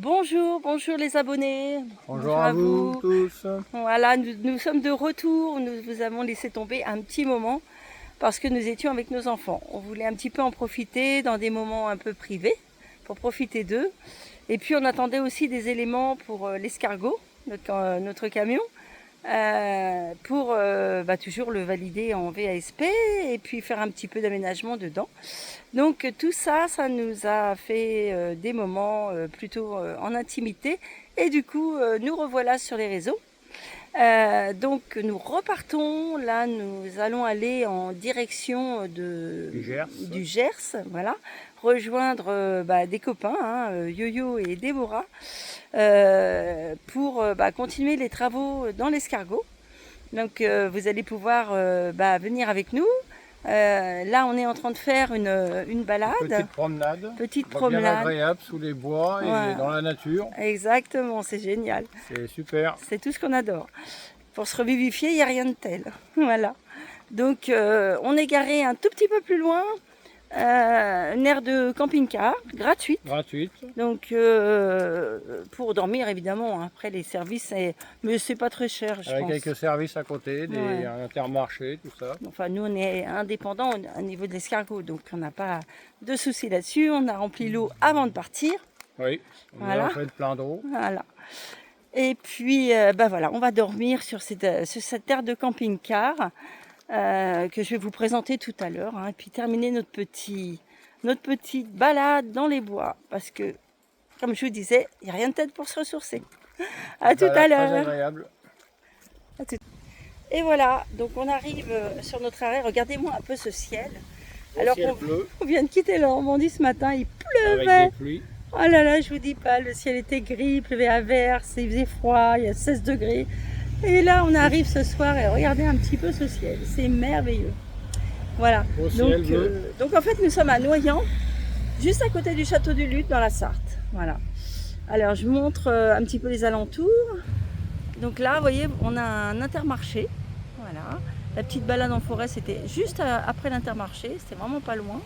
Bonjour, bonjour les abonnés. Bonjour à vous tous. Voilà, nous sommes de retour. Nous vous avons laissé tomber un petit moment parce que nous étions avec nos enfants. On voulait un petit peu en profiter dans des moments un peu privés pour profiter d'eux. Et puis on attendait aussi des éléments pour l'escargot, notre camion, pour toujours le valider en VASP et puis faire un petit peu d'aménagement dedans. Donc tout ça, ça nous a fait des moments plutôt en intimité et du coup nous revoilà sur les réseaux. Donc nous repartons, là nous allons aller en direction du Gers, voilà, rejoindre des copains, Yo-Yo et Déborah, pour continuer les travaux dans l'escargot. Donc vous allez pouvoir venir avec nous. Là, on est en train de faire une balade. Petite promenade. Bien agréable sous les bois et dans la nature. Exactement, c'est génial. C'est super. C'est tout ce qu'on adore. Pour se revivifier, il n'y a rien de tel. Voilà. Donc, on est garé un tout petit peu plus loin. Une aire de camping-car gratuite. Donc pour dormir évidemment. Après les services, mais c'est pas très cher. Avec quelques services à côté, un Intermarché, tout ça. Enfin nous on est indépendants au niveau de l'escargot, donc on n'a pas de souci là-dessus. On a rempli l'eau avant de partir. Oui. On a fait plein d'eau. Voilà. Et puis voilà, on va dormir sur cette aire de camping-car. Que je vais vous présenter tout à l'heure, et puis terminer notre petite balade dans les bois, parce que, comme je vous disais, il n'y a rien de tel pour se ressourcer. À tout à l'heure. Très agréable. Et voilà, donc on arrive sur notre arrêt. Regardez-moi un peu ce ciel. Alors on vient de quitter la Normandie ce matin, il pleuvait. Avec des pluies. Oh là là, je vous dis pas, le ciel était gris, il pleuvait à verse, il faisait froid, il y a 16 degrés. Et là, on arrive ce soir et regardez un petit peu ce ciel. C'est merveilleux. Voilà. Donc en fait, nous sommes à Noyant, juste à côté du château du Luth, dans la Sarthe. Voilà. Alors, je vous montre un petit peu les alentours. Donc là, vous voyez, on a un Intermarché. Voilà. La petite balade en forêt, c'était juste après l'Intermarché. C'était vraiment pas loin.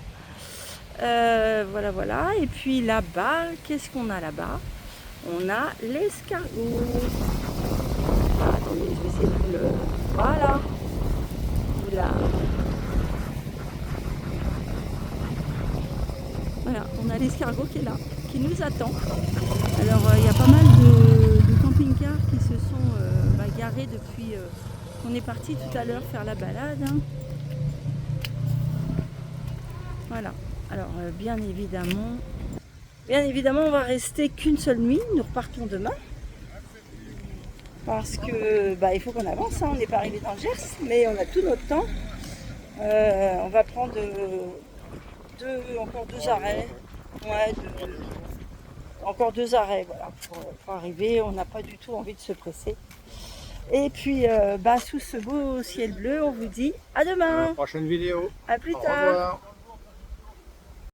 Voilà. Et puis là-bas, qu'est-ce qu'on a là-bas? On a l'escargot. Attendez, je vais essayer de vous le... Voilà. Voilà, on a l'escargot qui est là, qui nous attend. Alors, il y a pas mal de camping-cars qui se sont garés depuis qu'on est parti tout à l'heure faire la balade. Voilà. Alors, bien évidemment, on va rester qu'une seule nuit. Nous repartons demain. Parce que il faut qu'on avance, on n'est pas arrivé dans le Gers, mais on a tout notre temps. On va prendre encore deux arrêts. Encore deux arrêts, voilà, pour arriver. On n'a pas du tout envie de se presser. Et puis, sous ce beau ciel bleu, on vous dit à demain. Prochaine vidéo. À plus tard. Au revoir.